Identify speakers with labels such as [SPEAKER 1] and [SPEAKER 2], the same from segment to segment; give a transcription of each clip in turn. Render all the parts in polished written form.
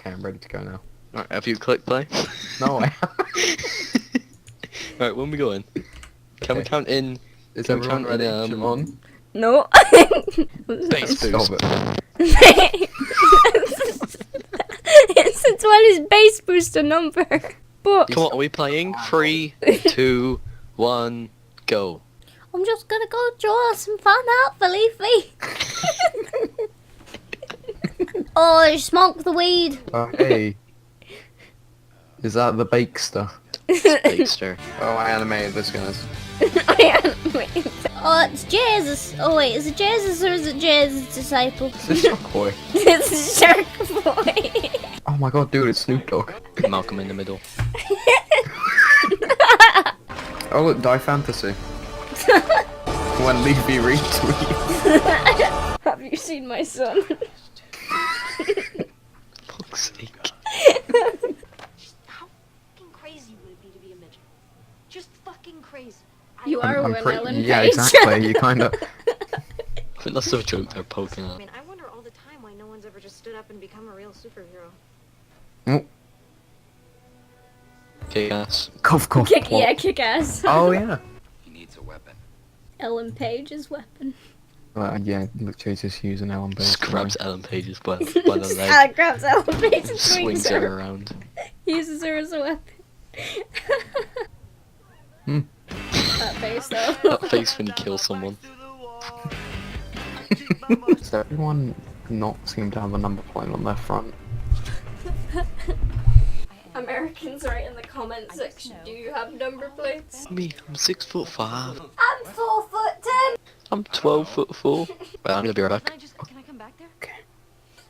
[SPEAKER 1] Okay, I'm ready to go now.
[SPEAKER 2] Alright, have you clicked play?
[SPEAKER 1] No, I haven't.
[SPEAKER 2] Alright, when we going? Can we
[SPEAKER 1] Okay.
[SPEAKER 2] count in...
[SPEAKER 1] Is
[SPEAKER 2] Can we
[SPEAKER 1] everyone
[SPEAKER 2] count
[SPEAKER 1] ready?
[SPEAKER 2] in,
[SPEAKER 1] Siobhan?
[SPEAKER 3] No.
[SPEAKER 2] Base
[SPEAKER 1] Stop
[SPEAKER 2] boost?
[SPEAKER 1] it.
[SPEAKER 3] Since when is base boost a number? But
[SPEAKER 2] Come on, are we playing? 3, 2, 1, go.
[SPEAKER 3] I'm just gonna go draw some fun out for Leafy. Oh, smoke the weed.
[SPEAKER 1] Hey. Is that the Bakester?
[SPEAKER 2] Bakester.
[SPEAKER 1] Oh, I animated this, guys.
[SPEAKER 3] Oh, it's Jesus. Oh wait, is it Jesus or is it Jesus' disciple?
[SPEAKER 1] Is this Shark Boy?
[SPEAKER 3] It's Shark Boy.
[SPEAKER 1] Oh my god, dude, it's Snoop Dogg.
[SPEAKER 2] Malcolm in the middle.
[SPEAKER 1] Oh look, Die Fantasy. When Leafy retweets.
[SPEAKER 3] Have you seen my son?
[SPEAKER 2] Fuck's sake.
[SPEAKER 4] How fucking crazy would it be to be a midget? Just fucking crazy.
[SPEAKER 3] You are
[SPEAKER 1] I'm
[SPEAKER 3] one,
[SPEAKER 1] pretty-
[SPEAKER 3] Ellen
[SPEAKER 1] Yeah,
[SPEAKER 3] Page.
[SPEAKER 1] exactly, you kinda...
[SPEAKER 2] I think that's the joke they're poking
[SPEAKER 4] I
[SPEAKER 2] at.
[SPEAKER 4] mean, I wonder all the time why no one's ever just stood up and become a real superhero.
[SPEAKER 1] Oh,
[SPEAKER 2] Kick ass.
[SPEAKER 1] cough, cough,
[SPEAKER 3] Kick,
[SPEAKER 1] plop.
[SPEAKER 3] yeah, kick ass.
[SPEAKER 1] Oh yeah.
[SPEAKER 5] He needs a weapon.
[SPEAKER 3] Ellen Page's weapon.
[SPEAKER 1] Yeah, literally just using Ellen Page.
[SPEAKER 2] Just grabs Ellen Page's by the leg.
[SPEAKER 3] Alec grabs Ellen Page and
[SPEAKER 2] Swings her around.
[SPEAKER 3] Uses her as a weapon.
[SPEAKER 1] Hmm.
[SPEAKER 3] That face though.
[SPEAKER 2] That face when you kill someone.
[SPEAKER 1] Does everyone not seem to have a number plate on their front?
[SPEAKER 3] Americans write in the comment section, do you have number plates?
[SPEAKER 2] Me, I'm 6'5".
[SPEAKER 3] I'm 4'10".
[SPEAKER 2] I'm 12'4". Well, I'm gonna be right back.
[SPEAKER 4] Can I come back there?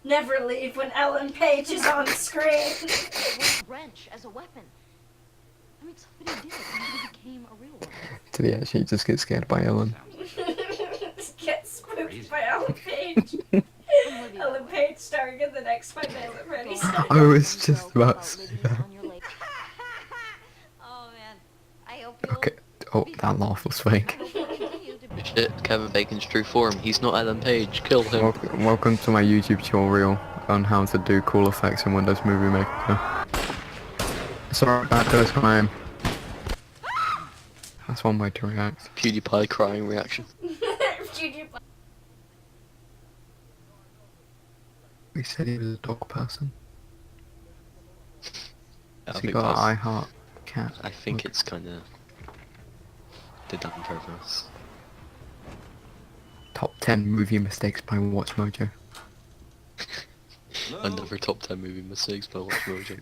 [SPEAKER 3] Never leave when Ellen Page is on screen.
[SPEAKER 4] With a wrench as a weapon. I mean, somebody did it. Somebody became a real one.
[SPEAKER 1] Did he actually just get scared by Ellen?
[SPEAKER 3] Get spooked by Ellen Page. Ellen Page starring in the next Five Nights at Freddy's.
[SPEAKER 1] I was just about to say that.
[SPEAKER 4] Oh man, I hope you'll...
[SPEAKER 1] Okay. Oh, that laugh was fake.
[SPEAKER 2] Shit, Kevin Bacon's true form. He's not Ellen Page. Kill him.
[SPEAKER 1] Welcome to my YouTube tutorial on how to do cool effects in Windows Movie Maker. Sorry about this time. That's one way to react.
[SPEAKER 2] PewDiePie crying reaction.
[SPEAKER 1] He said he was a dog person.
[SPEAKER 2] I
[SPEAKER 1] Has he
[SPEAKER 2] think,
[SPEAKER 1] got
[SPEAKER 2] that's-
[SPEAKER 1] I heart cat?
[SPEAKER 2] I think it's kinda... did that on purpose.
[SPEAKER 1] Top 10 movie mistakes by Watch Mojo.
[SPEAKER 2] Another top 10 movie mistakes by Watch Mojo.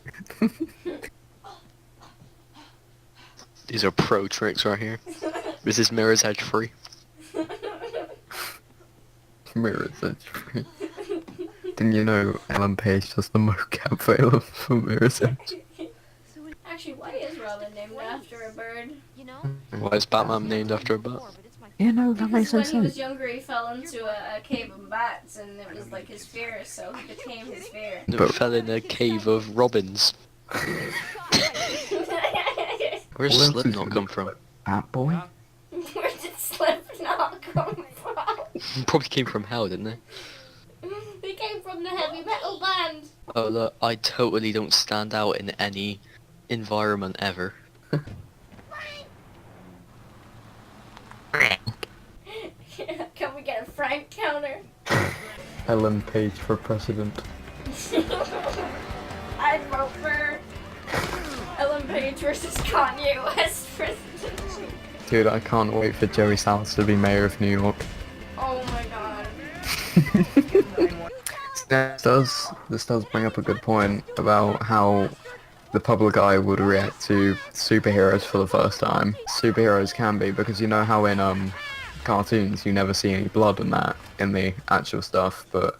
[SPEAKER 2] These are pro tricks right here. This is Mirror's Edge free.
[SPEAKER 1] Mirror's Edge free. Didn't you know Ellen Page does the mocap for Mirror's Edge?
[SPEAKER 3] Actually, why is Robin named after a bird?
[SPEAKER 4] You know?
[SPEAKER 2] Why is Batman named after a bat?
[SPEAKER 1] Yeah, no, that makes no
[SPEAKER 3] When he was
[SPEAKER 1] sense.
[SPEAKER 3] younger, he fell into a cave of bats, and it was like his fear, so he became his fear.
[SPEAKER 2] It
[SPEAKER 1] But-
[SPEAKER 2] fell in a cave of robins. Where's
[SPEAKER 1] Well,
[SPEAKER 2] Slipknot
[SPEAKER 1] this
[SPEAKER 2] come
[SPEAKER 1] is-
[SPEAKER 2] from?
[SPEAKER 1] Bat Boy?
[SPEAKER 3] Where did Slipknot come from?
[SPEAKER 2] Probably came from hell, didn't they?
[SPEAKER 3] They came from the heavy metal band.
[SPEAKER 2] Oh look, I totally don't stand out in any environment ever.
[SPEAKER 3] Can we get a Frank counter?
[SPEAKER 1] Ellen Page for president.
[SPEAKER 3] I'd vote for Ellen Page versus Kanye West president.
[SPEAKER 1] Dude, I can't wait for Joey Salas to be mayor of New York.
[SPEAKER 3] Oh my god.
[SPEAKER 1] This does bring up a good point about how the public eye would react to superheroes for the first time. Superheroes can be, because you know how in cartoons you never see any blood in that, in the actual stuff, but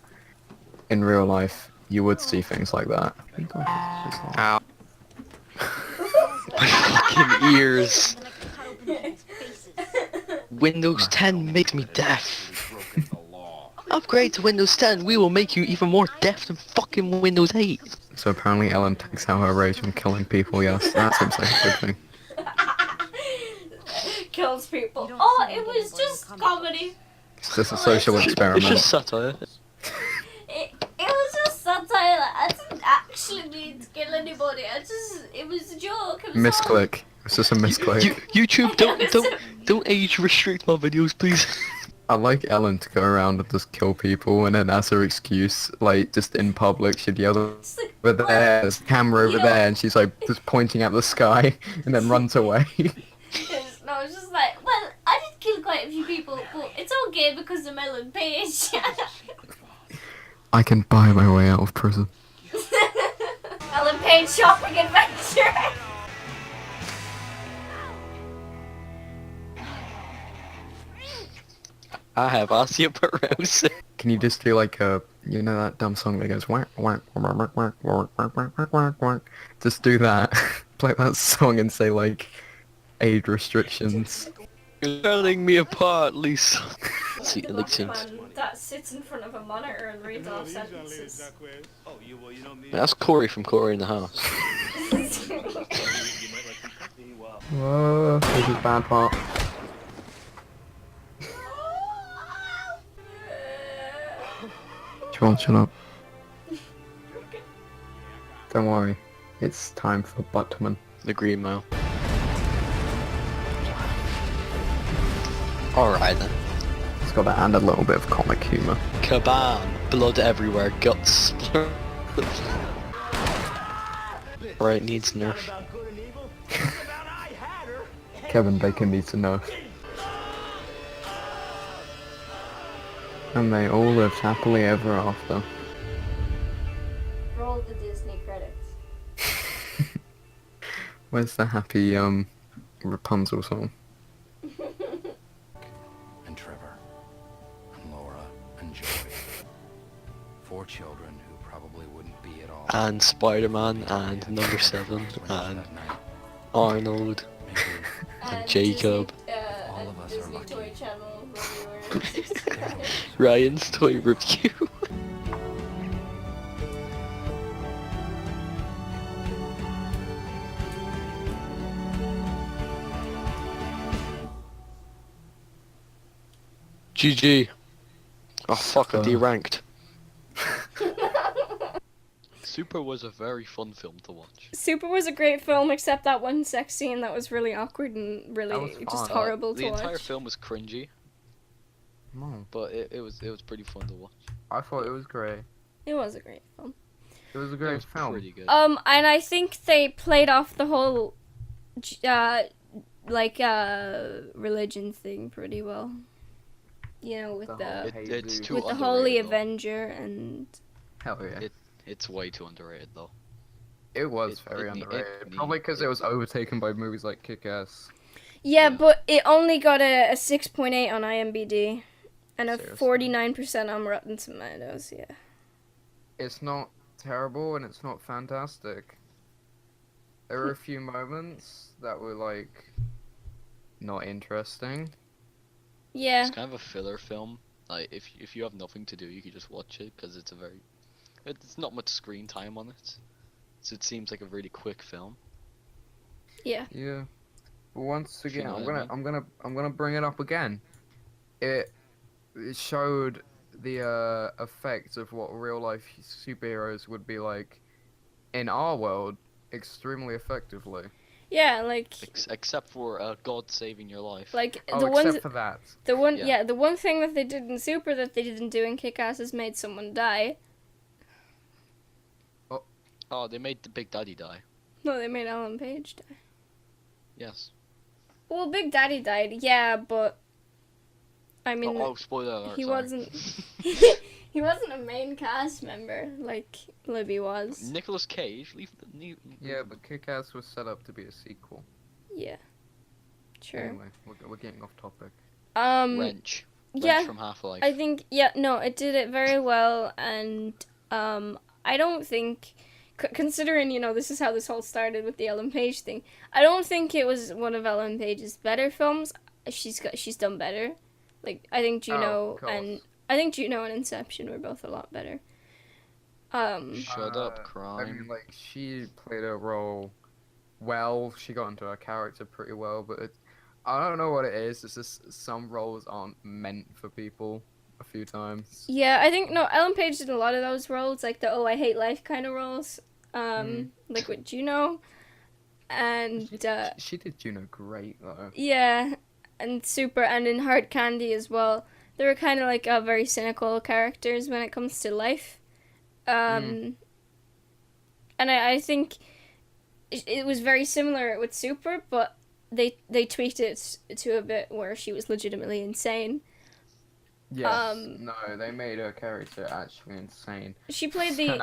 [SPEAKER 1] in real life you would see things like that.
[SPEAKER 2] Ow. My fucking ears. Windows 10 makes me deaf. Upgrade to Windows 10, we will make you even more deaf than fucking Windows 8.
[SPEAKER 1] So apparently Ellen takes out her rage from killing people, yes, that seems like a good thing.
[SPEAKER 3] Kills people. Oh, it was just comedy.
[SPEAKER 1] It's just a social
[SPEAKER 2] It's
[SPEAKER 1] experiment.
[SPEAKER 2] just satire.
[SPEAKER 3] It was just satire. I didn't actually didn't mean to kill anybody. It was a joke. It was
[SPEAKER 1] Misclick. It's just a misclick.
[SPEAKER 2] YouTube, don't age restrict my videos, please.
[SPEAKER 1] I like Ellen to go around and just kill people, and then as her excuse, like, just in public, she'd yell
[SPEAKER 3] It's like,
[SPEAKER 1] over there, there's a camera over
[SPEAKER 3] You know-
[SPEAKER 1] there, and she's like, just pointing at the sky, and then runs away.
[SPEAKER 3] no, it's just like, well, I did kill quite a few people, but it's okay because of Ellen Page.
[SPEAKER 1] I can buy my way out of prison.
[SPEAKER 3] Ellen Page shopping adventure.
[SPEAKER 2] I have osteoporosis.
[SPEAKER 1] Can you just do like a, you know that dumb song that goes whack whack whack whack whack whack whack whack whack whack whack? Just do that. Play that song and say like, age restrictions.
[SPEAKER 2] You're tearing me apart, Lisa. See, it looks
[SPEAKER 3] Man that sits in front of a monitor and reads off sentences.
[SPEAKER 2] That's Corey from Corey in the House.
[SPEAKER 1] Whoa, this is bad part. Siobhan, shut up. Don't worry, it's time for Buttman.
[SPEAKER 2] The Green Mile. Alright then.
[SPEAKER 1] It's got that and a little bit of comic humour.
[SPEAKER 2] Kabam! Blood everywhere, guts. Right, needs nerf.
[SPEAKER 1] Kevin Bacon needs a nerf. And they all lived happily ever after.
[SPEAKER 3] Roll the Disney credits.
[SPEAKER 1] Where's the happy, Rapunzel song?
[SPEAKER 5] And Trevor, and Laura, and Joey. 4 children who probably wouldn't be at all.
[SPEAKER 2] And Spider-Man, and number 7, and Arnold, and Jacob.
[SPEAKER 5] All of us are
[SPEAKER 3] Disney
[SPEAKER 5] lucky.
[SPEAKER 3] Toy Channel when we were
[SPEAKER 2] Ryan's toy review. GG. Oh fuck, I deranked. Super was a very fun film to watch.
[SPEAKER 6] Super was a great film, except that one sex scene that was really awkward and
[SPEAKER 1] That
[SPEAKER 6] really
[SPEAKER 1] was
[SPEAKER 6] just
[SPEAKER 1] fun.
[SPEAKER 6] horrible
[SPEAKER 2] The
[SPEAKER 6] to
[SPEAKER 2] entire
[SPEAKER 6] watch.
[SPEAKER 2] film was cringy,
[SPEAKER 1] No,
[SPEAKER 2] but it was pretty fun to watch.
[SPEAKER 1] I thought it was great.
[SPEAKER 6] It was a great film.
[SPEAKER 1] It was a
[SPEAKER 2] It
[SPEAKER 1] great
[SPEAKER 2] was
[SPEAKER 1] film.
[SPEAKER 2] pretty good.
[SPEAKER 6] And I think they played off the whole, religion thing pretty well. You know, with
[SPEAKER 1] The
[SPEAKER 6] the
[SPEAKER 1] whole
[SPEAKER 2] It's
[SPEAKER 1] Hey
[SPEAKER 2] too
[SPEAKER 6] with the
[SPEAKER 2] underrated,
[SPEAKER 6] Holy
[SPEAKER 2] though.
[SPEAKER 6] Avenger and
[SPEAKER 1] Hell yeah.
[SPEAKER 2] It's way too underrated though.
[SPEAKER 1] It was
[SPEAKER 2] It-
[SPEAKER 1] very
[SPEAKER 2] it ne- it
[SPEAKER 1] underrated.
[SPEAKER 2] need-
[SPEAKER 1] Probably because it was overtaken by movies like Kick-Ass.
[SPEAKER 6] yeah,
[SPEAKER 2] Yeah.
[SPEAKER 6] but it only got a 6.8 on IMDb and a
[SPEAKER 1] Seriously?
[SPEAKER 6] 49% on Rotten Tomatoes. Yeah.
[SPEAKER 1] It's not terrible and it's not fantastic. There were a few moments that were like not interesting.
[SPEAKER 6] Yeah.
[SPEAKER 2] It's kind of a filler film. Like if you have nothing to do, you can just watch it because it's not much screen time on it. So it seems like a really quick film.
[SPEAKER 6] Yeah.
[SPEAKER 1] Yeah. But once
[SPEAKER 2] If you
[SPEAKER 1] again,
[SPEAKER 2] know
[SPEAKER 1] I'm
[SPEAKER 2] what I
[SPEAKER 1] gonna I'm gonna bring it up again. It showed the effects of what real life superheroes would be like in our world extremely effectively.
[SPEAKER 6] Yeah, like
[SPEAKER 2] Except for God saving your life.
[SPEAKER 6] like
[SPEAKER 1] Oh,
[SPEAKER 6] the
[SPEAKER 1] except
[SPEAKER 6] ones
[SPEAKER 1] for that.
[SPEAKER 6] the one
[SPEAKER 2] Yeah.
[SPEAKER 6] yeah, the one thing that they did in Super that they didn't do in Kick-Ass is made someone die.
[SPEAKER 2] Oh, they made the Big Daddy die.
[SPEAKER 6] No, they made Ellen Page die.
[SPEAKER 2] Yes.
[SPEAKER 6] Well, Big Daddy died, yeah, but I mean,
[SPEAKER 2] Oh, spoiler alert.
[SPEAKER 6] he
[SPEAKER 2] sorry.
[SPEAKER 6] wasn't he wasn't a main cast member like Libby was.
[SPEAKER 2] Nicolas Cage.
[SPEAKER 1] Yeah, but Kick-Ass was set up to be a sequel.
[SPEAKER 6] Yeah. Sure.
[SPEAKER 1] Anyway, we're getting off topic.
[SPEAKER 2] Wrench. Wrench
[SPEAKER 6] yeah,
[SPEAKER 2] from Half-Life.
[SPEAKER 6] I think no, it did it very well, and I don't think, considering this is how this whole started with the Ellen Page thing, I don't think it was one of Ellen Page's better films. She's done better. Like I think Juno
[SPEAKER 1] of course.
[SPEAKER 6] and I think Juno and Inception were both a lot better.
[SPEAKER 2] Shut up, crime.
[SPEAKER 1] I mean, like, she played a role well. She got into her character pretty well, but I don't know what it is. It's just some roles aren't meant for people a few times.
[SPEAKER 6] Yeah, I think no, Ellen Page did a lot of those roles, like the "oh I hate life" kind of roles. like with Juno, and
[SPEAKER 1] She did Juno great though.
[SPEAKER 6] yeah, and Super, and in Hard Candy as well. They were kind of like very cynical characters when it comes to life. And I think it was very similar with Super, but they tweaked it to a bit where she was legitimately insane.
[SPEAKER 1] Yes. No, they made her character actually insane.
[SPEAKER 6] She played
[SPEAKER 1] And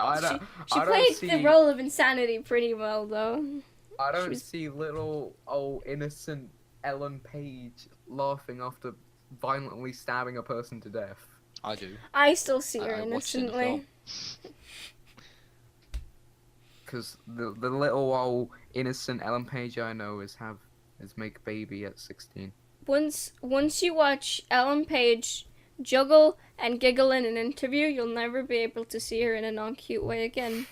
[SPEAKER 6] she played the role of insanity pretty well, though.
[SPEAKER 1] I don't see little old innocent Ellen Page laughing after violently stabbing a person to death.
[SPEAKER 2] I do.
[SPEAKER 6] I still see her
[SPEAKER 2] I watched it in the
[SPEAKER 6] innocently.
[SPEAKER 1] Because the little old innocent Ellen Page I know is make baby at 16.
[SPEAKER 6] Once you watch Ellen Page juggle and giggle in an interview, you'll never be able to see her in a non-cute way again.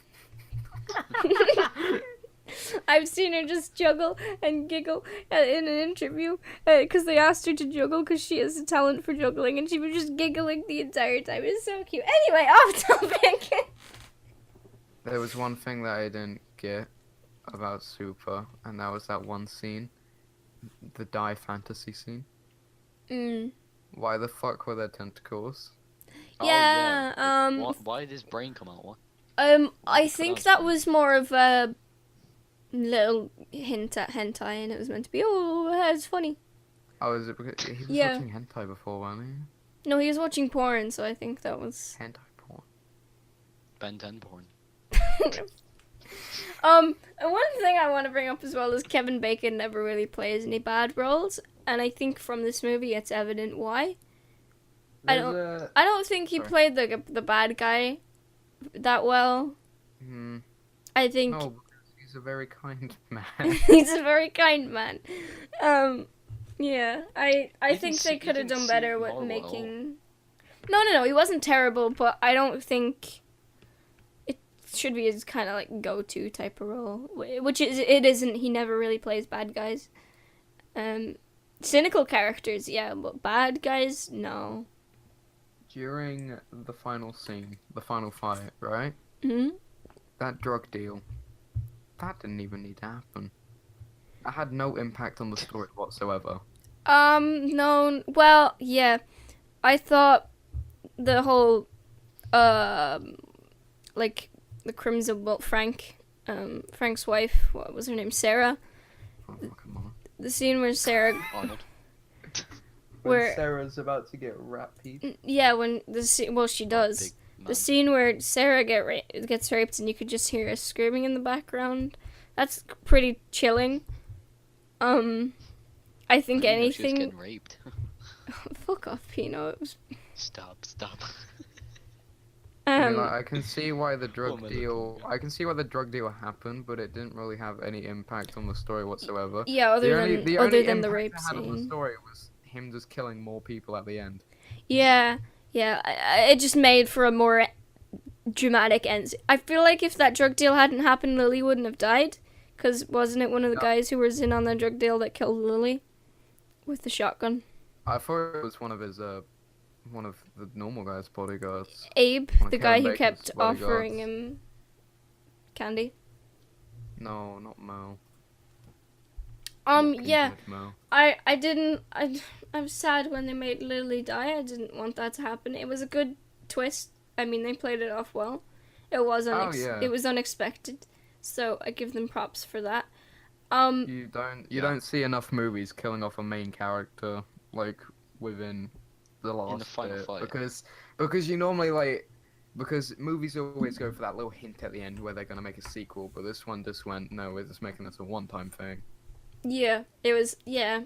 [SPEAKER 6] I've seen her just juggle and giggle in an interview because they asked her to juggle because she has a talent for juggling, and she was just giggling the entire time. It's so cute. Anyway, off topic.
[SPEAKER 1] There was one thing that I didn't get about Super, and that was that one scene, the die fantasy scene. Why the fuck were there tentacles?
[SPEAKER 6] Yeah.
[SPEAKER 2] Why did his brain come out? What?
[SPEAKER 6] I think that was more of a little hint at hentai, and it was meant to be, oh, it's funny.
[SPEAKER 1] Oh, is it because he was watching hentai before, wasn't he?
[SPEAKER 6] No, he was watching porn, so I think that was
[SPEAKER 1] Hentai porn.
[SPEAKER 2] Ben 10 porn.
[SPEAKER 6] And one thing I want to bring up as well is Kevin Bacon never really plays any bad roles, and I think from this movie it's evident why. I don't think he played the bad guy that well. I think
[SPEAKER 1] No, because he's a very kind man.
[SPEAKER 6] he's a very kind man. Yeah, I think they could have done better with making. No, he wasn't terrible, but I don't think it should be his kind of like go-to type of role, which it isn't. He never really plays bad guys. Cynical characters, yeah, but bad guys, no.
[SPEAKER 1] During the final scene, the final fight, right?
[SPEAKER 6] Mm-hmm.
[SPEAKER 1] That drug deal, that didn't even need to happen. That had no impact on the story whatsoever.
[SPEAKER 6] No, well, yeah. I thought the whole, like, the Crimson Bolt, Frank's wife, what was her name, Sarah?
[SPEAKER 1] Oh, come on.
[SPEAKER 6] The scene where Sarah...
[SPEAKER 2] Arnold.
[SPEAKER 1] When Sarah's about to get raped.
[SPEAKER 6] Yeah, when she does. The scene where Sarah gets raped and you could just hear her screaming in the background. That's pretty chilling. I think
[SPEAKER 2] She was
[SPEAKER 6] anything...
[SPEAKER 2] getting raped.
[SPEAKER 6] Fuck off, Pino. It was...
[SPEAKER 2] Stop.
[SPEAKER 1] I mean, like, I can see why the drug deal. I can see why the drug deal happened, but it didn't really have any impact on the story whatsoever.
[SPEAKER 6] Yeah, other than the rape
[SPEAKER 1] impact it had on the
[SPEAKER 6] scene.
[SPEAKER 1] story was him just killing more people at the end.
[SPEAKER 6] Yeah. It just made for a more dramatic end. I feel like if that drug deal hadn't happened, Lily wouldn't have died. Because wasn't it one of the guys who was in on the drug deal that killed Lily with the shotgun?
[SPEAKER 1] I thought it was one of the normal guys' bodyguards.
[SPEAKER 6] Abe,
[SPEAKER 1] One of
[SPEAKER 6] the guy
[SPEAKER 1] Kevin
[SPEAKER 6] who
[SPEAKER 1] Bacon's
[SPEAKER 6] kept
[SPEAKER 1] bodyguards.
[SPEAKER 6] offering him candy.
[SPEAKER 1] No, not Mo.
[SPEAKER 6] Yeah.
[SPEAKER 1] Mo.
[SPEAKER 6] I'm sad when they made Lily die. I didn't want that to happen. It was a good twist. I mean, they played it off well. It was it was unexpected. So I give them props for that.
[SPEAKER 1] You don't see enough movies killing off a main character like within the last
[SPEAKER 2] final
[SPEAKER 1] bit,
[SPEAKER 2] fight.
[SPEAKER 1] because you normally because movies always go for that little hint at the end where they're gonna make a sequel, but this one just went, no, we're just making this a one-time thing.
[SPEAKER 6] Yeah, it was, yeah.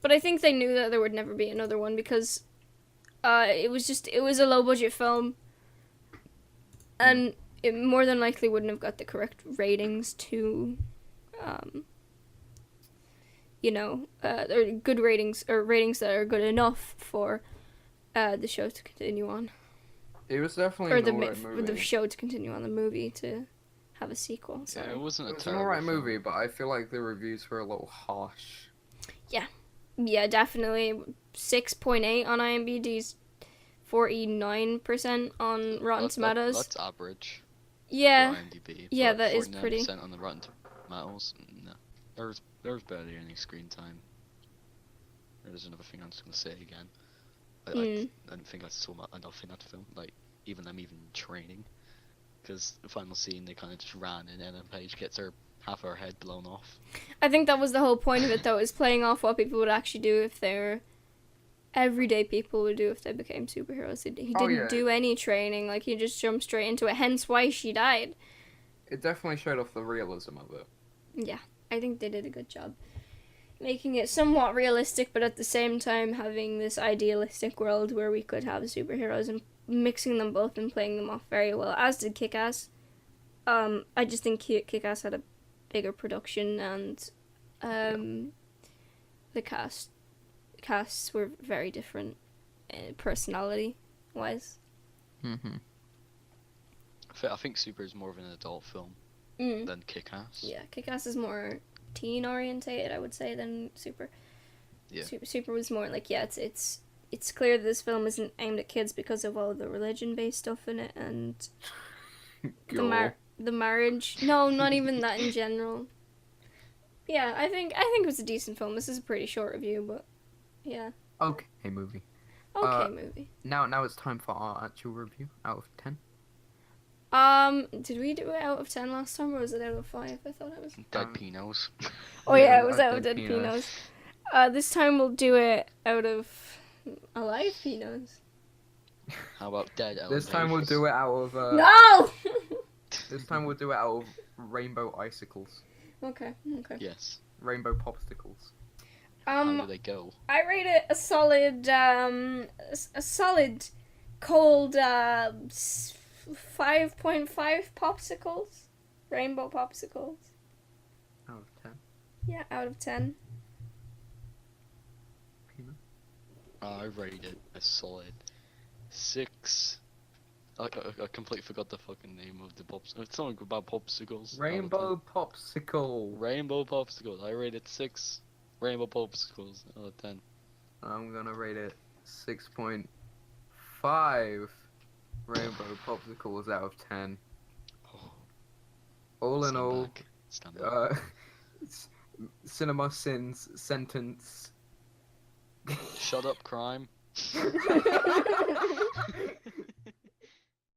[SPEAKER 6] But I think they knew that there would never be another one because it was a low-budget film. And it more than likely wouldn't have got the correct ratings to, or good ratings, or ratings that are good enough for the show to continue on.
[SPEAKER 1] It was definitely
[SPEAKER 6] Or
[SPEAKER 1] an alright
[SPEAKER 6] for
[SPEAKER 1] movie.
[SPEAKER 6] the show to continue on, the movie to have a sequel. So.
[SPEAKER 2] Yeah, it wasn't
[SPEAKER 1] It was
[SPEAKER 2] a
[SPEAKER 1] an
[SPEAKER 2] terrible
[SPEAKER 1] alright
[SPEAKER 2] film.
[SPEAKER 1] movie, but I feel like the reviews were a little harsh.
[SPEAKER 6] Yeah, definitely 6.8 on IMDb's 49% on Rotten Tomatoes.
[SPEAKER 2] That's average.
[SPEAKER 6] Yeah,
[SPEAKER 2] for IMDb.
[SPEAKER 6] yeah,
[SPEAKER 2] but
[SPEAKER 6] that is pretty.
[SPEAKER 2] 49% on the Rotten Tomatoes. No, there's barely any screen time. There's another thing I'm just gonna say again. I don't think I saw enough in that film. Like even training, because the final scene they kind of just ran and Ellen Page gets half her head blown off.
[SPEAKER 6] I think that was the whole point of it, though, is playing off what people would actually do if they were everyday people would do if they became superheroes. He didn't do any training, like he just jumped straight into it, hence why she died.
[SPEAKER 1] It definitely showed off the realism of it.
[SPEAKER 6] Yeah, I think they did a good job making it somewhat realistic, but at the same time having this idealistic world where we could have superheroes and mixing them both and playing them off very well, as did Kick-Ass. I just think Kick-Ass had a bigger production, and the casts were very different personality wise.
[SPEAKER 2] I think Super is more of an adult film than Kick-Ass.
[SPEAKER 6] Yeah, Kick-Ass is more teen orientated, I would say, than Super.
[SPEAKER 2] Yeah.
[SPEAKER 6] Super was more like, yeah, it's clear that this film isn't aimed at kids because of all the religion based stuff in it and the marriage. No, not even that in general. Yeah, I think it was a decent film. This is a pretty short review, but yeah.
[SPEAKER 1] Okay, movie.
[SPEAKER 6] Okay, movie.
[SPEAKER 1] Now it's time for our actual review out of 10.
[SPEAKER 6] Did we do it out of 10 last time, or was it out of 5? I thought it was.
[SPEAKER 2] Dead Pinos.
[SPEAKER 6] Oh yeah, it was out of Dead Pinos. This time we'll do it out of Alive Pinos.
[SPEAKER 2] How about Dead Ellen
[SPEAKER 1] This time we'll
[SPEAKER 2] Pages?
[SPEAKER 1] do it out of
[SPEAKER 6] No!
[SPEAKER 1] this time we'll do it out of rainbow icicles.
[SPEAKER 6] Okay.
[SPEAKER 2] Yes.
[SPEAKER 1] Rainbow popsicles.
[SPEAKER 2] How do they go?
[SPEAKER 6] I rate it a solid, cold, 5.5 popsicles. Rainbow popsicles.
[SPEAKER 1] Out of 10.
[SPEAKER 6] Yeah, out of 10.
[SPEAKER 2] I rated it a solid 6. I completely forgot the fucking name of the pops. It's something about popsicles.
[SPEAKER 1] Rainbow popsicle.
[SPEAKER 2] Rainbow popsicles. I rated 6 rainbow popsicles out of 10.
[SPEAKER 1] I'm gonna rate it 6.5 rainbow popsicles out of 10.
[SPEAKER 2] Oh,
[SPEAKER 1] All in
[SPEAKER 2] stand
[SPEAKER 1] all,
[SPEAKER 2] back. Stand back.
[SPEAKER 1] Cinema Sins sentence.
[SPEAKER 2] Shut up, crime.